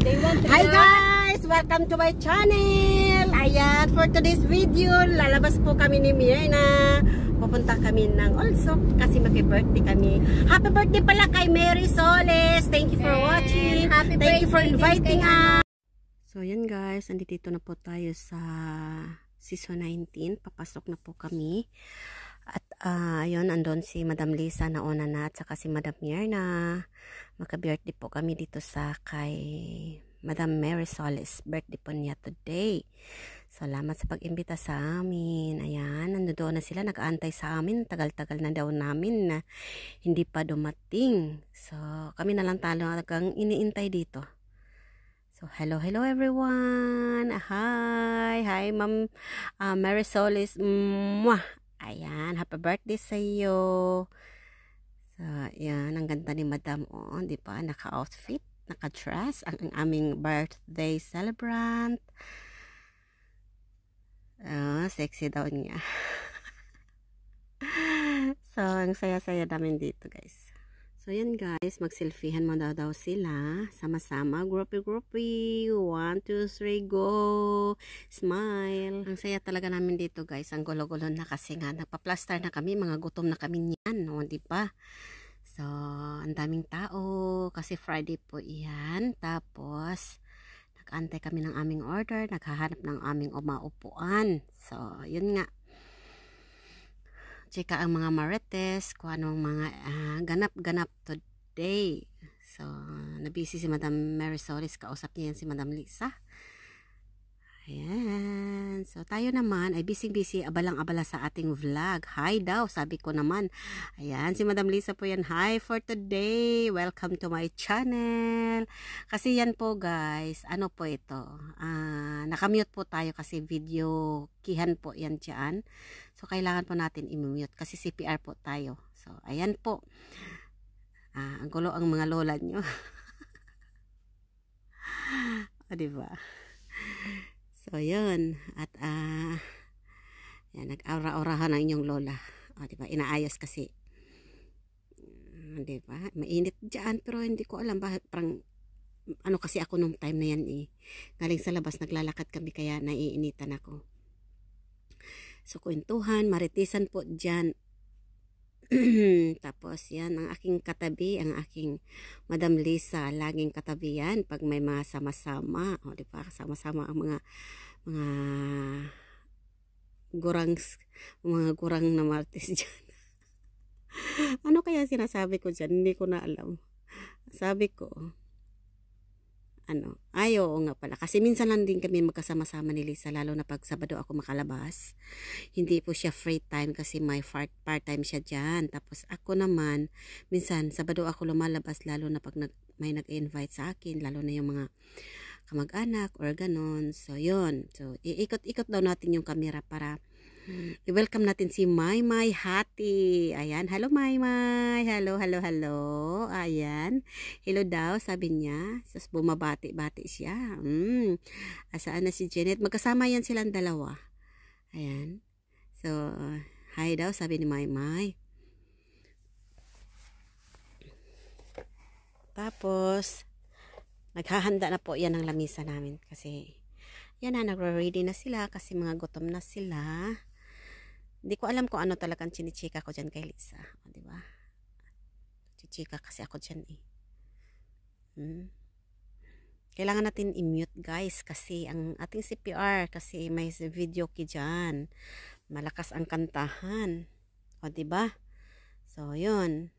Hi guys! Welcome to my channel! Ayan, for today's video, lalabas po kami ni Myrna. Pupunta kami ng Olsok kasi mag-birthday kami. Happy birthday pala kay Mary Soles! Thank you for watching! Thank you for inviting us! So yan guys, andito na po tayo sa season 19. Papasok na po kami. At ayun, andon si Madam Lisa na una na at saka si Madam Myrna. Magka-birthday po kami dito sa kay Madam Mary Solis. Birthday po niya today. Salamat sa pag-imbita sa amin. Ayan, nandoon na sila. Nag-aantay sa amin. Tagal-tagal na daw namin na hindi pa dumating. So, kami na lang talagang iniintay dito. So, hello everyone. Hi, Ma'am Mary Solis. Mwah! Ayan, happy birthday sa iyo. So, ayan, ang ganda ni Madam. Oh, di ba? Naka-outfit, naka-dress ang aming birthday celebrant. Sexy daw niya. So, ang saya-saya namin dito, guys. So, yan guys, mag-selfiehan mo daw sila. Sama-sama, groupie. 1, 2, 3, go! Smile! Ang saya talaga namin dito guys. Ang gulo-gulo na kasi nga. Nagpa-plaster na kami. Mga gutom na kami niyan. No? Diba? So, ang daming tao. Kasi Friday po iyan. Tapos, nag-antay kami ng aming order. Naghahanap ng aming umaupuan. So, yun nga. Chika ang mga marites, kung anong mga ganap-ganap today. So, nabisi si Madam Mary Solis, kausap niya yan si Madam Lisa. Ayan. So, tayo naman ay busy-busy, abalang-abala sa ating vlog. Hi daw, sabi ko naman. Ayan, si Madam Lisa po yan. Hi for today. Welcome to my channel. Kasi yan po guys, ano po ito? Nakamute po tayo kasi video kihan po yan dyan. So, kailangan po natin i-mute kasi CPR po tayo. So, ayan po. Ang gulo ang mga lola nyo. O, diba? So, yun. At, yan, nag-aura-aurahan ang inyong lola. O, diba? Inaayos kasi. Diba? Mainit dyan, pero hindi ko alam bakit parang, ano kasi ako nung time na yan eh. Galing sa labas, naglalakad kami kaya naiinitan ako. So, kwentuhan, maritisan po dyan. Tapos, yan, ang aking katabi, ang aking Madam Lisa, laging katabi yan pag may mga sama-sama. O, di ba? Sama-sama ang mga gurang na martis dyan. Ano kaya sinasabi ko dyan? Hindi ko na alam. Sabi ko, oo nga pala. Kasi minsan lang din kami magkasama-sama ni Lisa, lalo na pag Sabado ako makalabas. Hindi po siya free time kasi may part-time siya dyan. Tapos ako naman, minsan Sabado ako lumalabas, lalo na pag may nag-invite sa akin, lalo na yung mga kamag-anak or ganon. So, yun. So, iikot-ikot daw natin yung camera para i-welcome natin si Maymay Hati. Ayan. Hello, Maymay. Hello. Ayan. Hello daw, sabi niya. Tapos bumabati-bati siya. Asaan na si Janet? Magkasama yan silang dalawa. Ayan. So, hi daw, sabi ni Maymay. Tapos, naghahanda na po yan ang lamisa namin. Kasi, yan na, nagre-ready na sila kasi mga gutom na sila. Hindi ko alam kung ano talagang chinichika ko dyan kay Lisa. O, diba? Chichika kasi ako dyan eh. Kailangan natin i-mute guys kasi ang ating CPR kasi may video ki dyan. Malakas ang kantahan. O, diba? So, yun.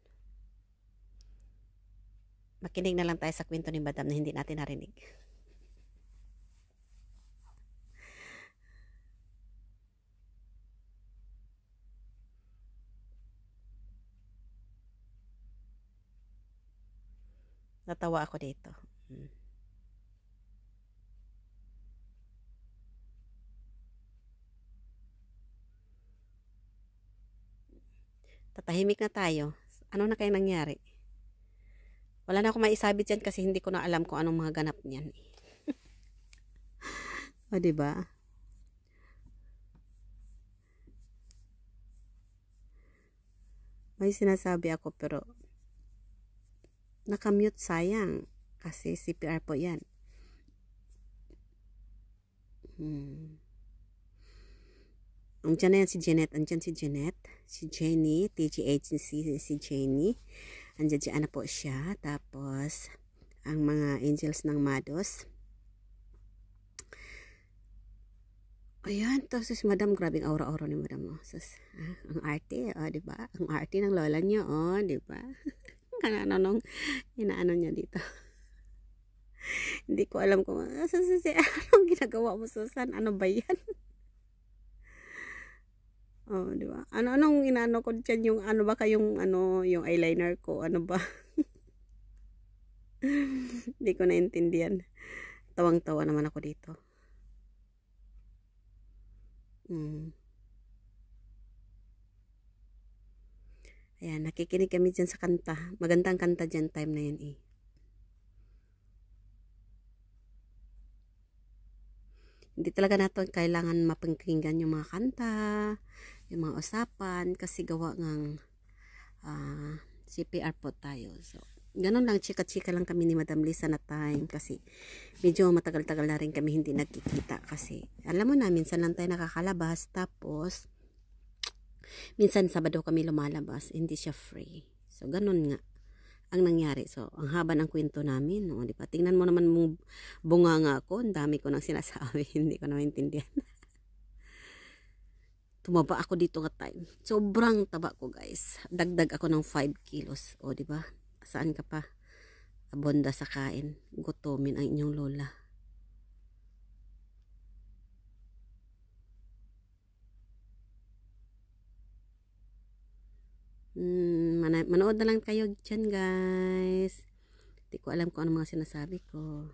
Makinig na lang tayo sa kwento ni Madam na hindi natin narinig. Natawa ako dito. Tatahimik na tayo. Ano na kaya nangyari? Wala na akong maisabit dyan kasi hindi ko na alam kung anong mga ganap niyan. O, diba? May sinasabi ako pero nakamute, sayang kasi CPR po yan. Andiyan na yan si Jeanette. Andiyan si Jeanette. Si Jenny. TGH si Jenny. Andiyan na po siya. Tapos, ang mga angels ng Mados. Ayan. Tapos si Madam. Grabing aura-aura ni Madam. Oh. Sus, ang arte. Oh, diba? Ang arte ng lola niya. Oh, diba? Ano nung inaano niya dito. Hindi ko alam kung anong ginagawa mo, Susan. Ano ba yan? Oh, di ba? Anong inaano ko diyan, yung ano ba kayong yung eyeliner ko, ano ba? Hindi ko naintindihan. Tawang-tawa naman ako dito. Ayan, nakikinig kami dyan sa kanta. Magandang kanta dyan, time na yan eh. Hindi talaga natin kailangan mapagkinggan yung mga kanta, yung mga usapan, kasi gawa ng CPR po tayo. So, ganun lang, chika-chika lang kami ni Madam Lisa na time, kasi medyo matagal-tagal na rin kami hindi nagkikita, kasi alam mo na, minsan lang tayo nakakalabas, tapos minsan Sabado kami lumalabas, hindi siya free. So, ganun nga ang nangyari. So, ang haba ng kwento namin, no? Di ba? Tingnan mo naman mong bunganga ko. Ang dami ko nang sinasabi. Hindi ko na maintindihan. Tumaba ako dito nga time. Sobrang taba ko, guys. Dagdag ako ng 5 kilos. O, di ba? Saan ka pa? Abonda sa kain. Gutomin ang inyong lola. Manood na lang kayo dyan, guys. Hindi ko alam kung ano mga sinasabi ko.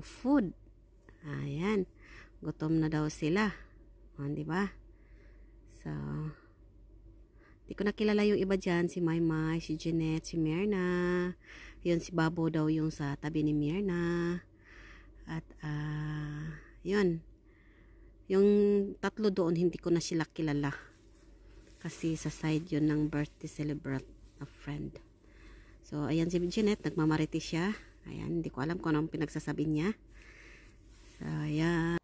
food. Ayan. Gutom na daw sila. Di ba? So, di ko nakilala yung iba dyan. Si Maymay, si Jeanette, si Myrna. Yun, si Babo daw yung sa tabi ni Myrna. At, yun. Yung tatlo doon, hindi ko na sila kilala. Kasi sa side yun ng birthday celebrant of friend. So, ayan si Jeanette. Nagmamariti siya. Ayan, hindi ko alam kung anong pinagsasabi niya. So, ayan.